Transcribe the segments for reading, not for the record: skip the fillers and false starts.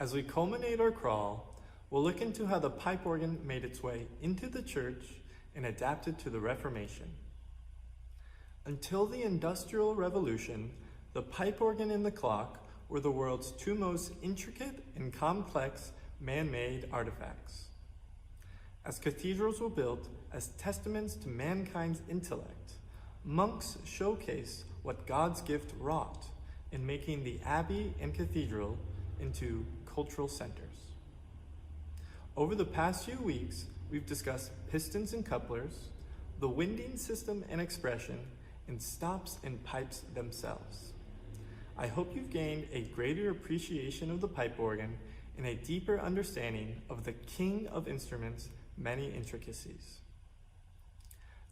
As we culminate our crawl, we'll look into how the pipe organ made its way into the church and adapted to the Reformation. Until the Industrial Revolution, the pipe organ and the clock were the world's two most intricate and complex man-made artifacts. As cathedrals were built as testaments to mankind's intellect, monks showcase what God's gift wrought in making the abbey and cathedral into cultural centers. Over the past few weeks, we've discussed pistons and couplers, the winding system and expression, and stops and pipes themselves. I hope you've gained a greater appreciation of the pipe organ and a deeper understanding of the king of instruments' many intricacies.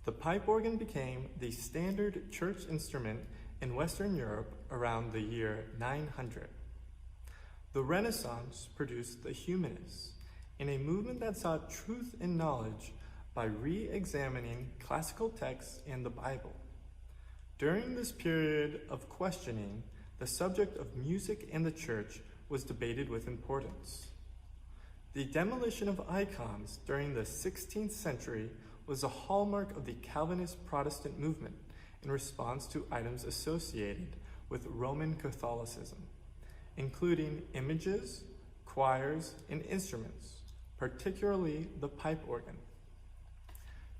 The pipe organ became the standard church instrument in Western Europe around the year 900. The Renaissance produced the humanists, in a movement that sought truth and knowledge by re-examining classical texts and the Bible. During this period of questioning, the subject of music and the church was debated with importance. The demolition of icons during the 16th century was a hallmark of the Calvinist Protestant movement in response to items associated with Roman Catholicism, including images, choirs, and instruments, particularly the pipe organ.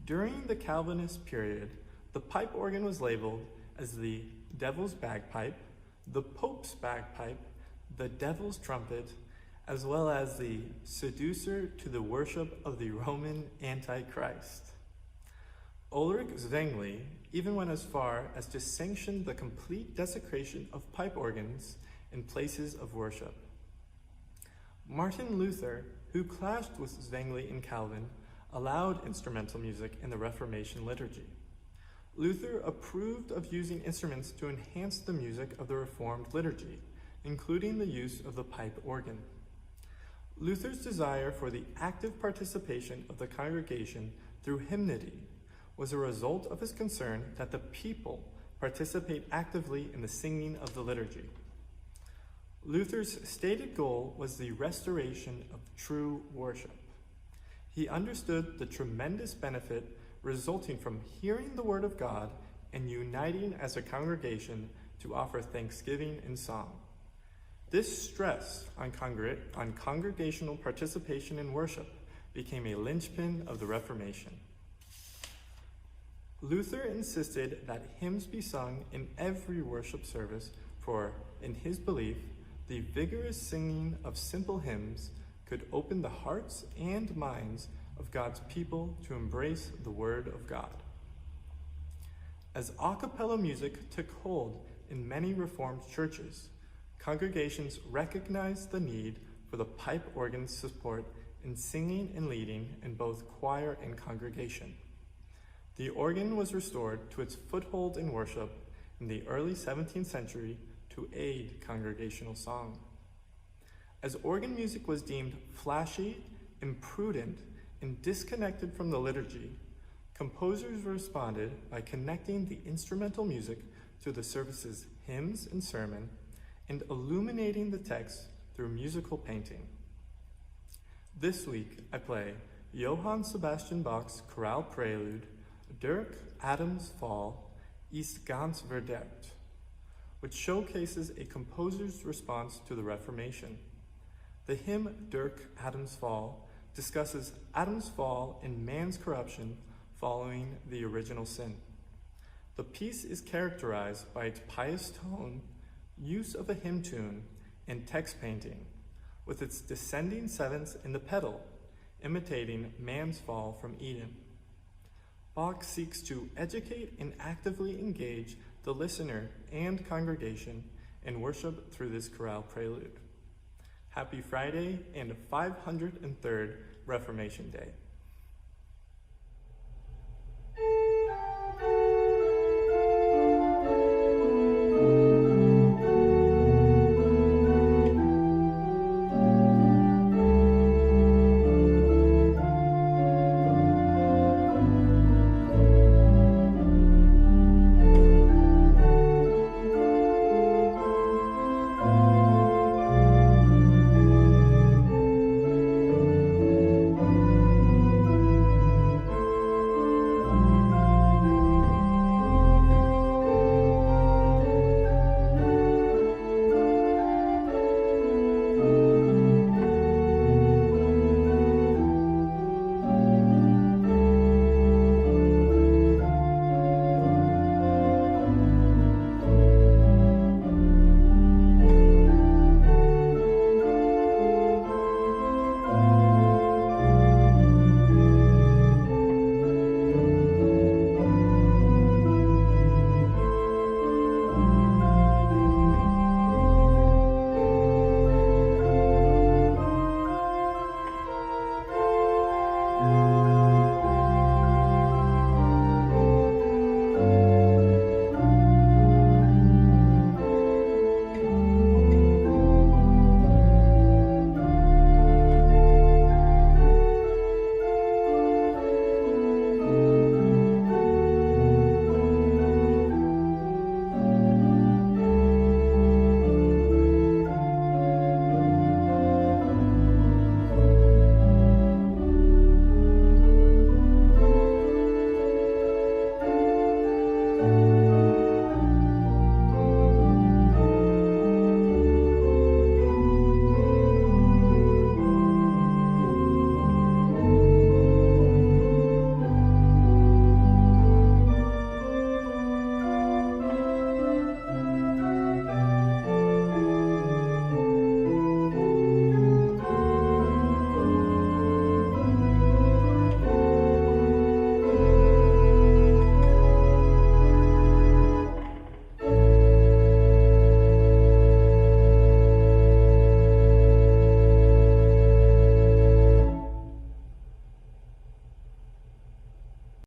During the Calvinist period, the pipe organ was labeled as the devil's bagpipe, the Pope's bagpipe, the devil's trumpet, as well as the seducer to the worship of the Roman Antichrist. Ulrich Zwingli even went as far as to sanction the complete desecration of pipe organs in places of worship. Martin Luther, who clashed with Zwingli and Calvin, allowed instrumental music in the Reformation liturgy. Luther approved of using instruments to enhance the music of the Reformed liturgy, including the use of the pipe organ. Luther's desire for the active participation of the congregation through hymnody was a result of his concern that the people participate actively in the singing of the liturgy. Luther's stated goal was the restoration of true worship. He understood the tremendous benefit resulting from hearing the word of God and uniting as a congregation to offer thanksgiving in song. This stress on congregational participation in worship became a linchpin of the Reformation. Luther insisted that hymns be sung in every worship service, for, in his belief, the vigorous singing of simple hymns could open the hearts and minds of God's people to embrace the Word of God. As a cappella music took hold in many Reformed churches, congregations recognized the need for the pipe organ's support in singing and leading in both choir and congregation. The organ was restored to its foothold in worship in the early 17th century to aid congregational song. As organ music was deemed flashy, imprudent, and disconnected from the liturgy, composers responded by connecting the instrumental music to the service's hymns and sermon and illuminating the text through musical painting. This week, I play Johann Sebastian Bach's Chorale Prelude, Dirk Adams' Fall, Ist ganz verderbt, which showcases a composer's response to the Reformation. The hymn Dirk Adams' Fall discusses Adam's fall and man's corruption following the original sin. The piece is characterized by its pious tone, use of a hymn tune, and text painting, with its descending sevenths in the pedal, imitating man's fall from Eden. Bach seeks to educate and actively engage the listener and congregation in worship through this chorale prelude. Happy Friday and 503rd Reformation Day.